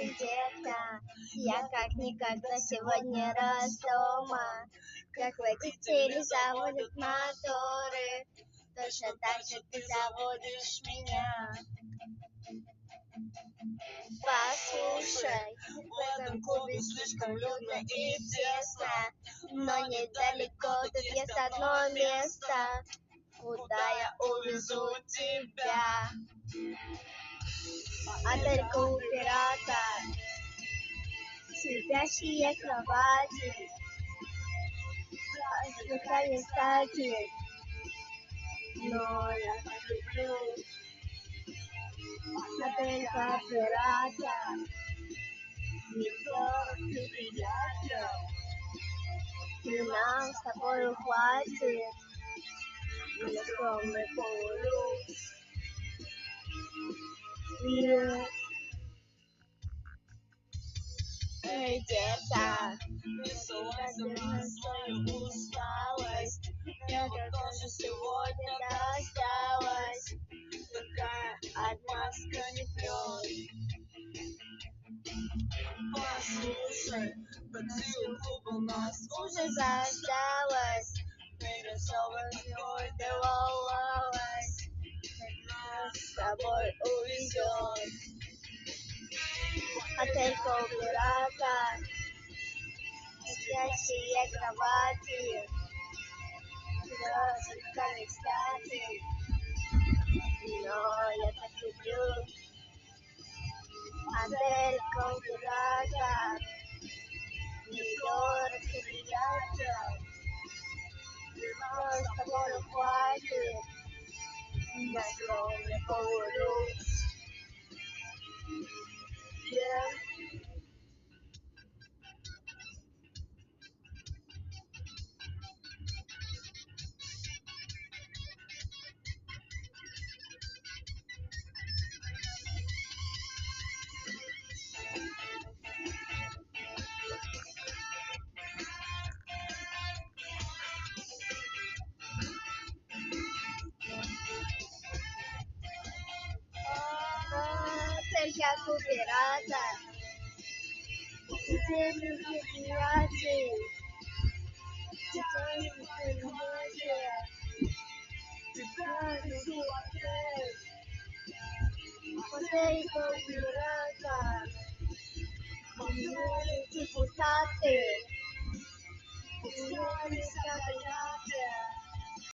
детка, я как никогда сегодня раз дома. Как водители заводят моторы, точно так же ты заводишь меня. Послушай, в этом клубе слишком людно и тесно, но недалеко тут есть одно место, куда я увезу тебя. Отель Кооператор, спящие кровати, не кстати, но я так люблю. Отель Кооператор, недорог и приятно, и нам с тобою хватит на скромный полулюкс. Эй, детка, не ссылайся на свою усталость, мне вот тоже сегодня досталась такая отмазка не пьет. Послушай, такси у клуба у нас уже заждалось, пересовывай ты волновалась, нас с тобой увезет. Отель Кооператор, спящие кровати, слегка не кстати, но я так люблю. Отель Кооператор, недорого и приятно, но с тобой хватит на скромный полулюкс. Отель Кооператор, сидели предприятий, теперь Отель Кооператор, депутаты,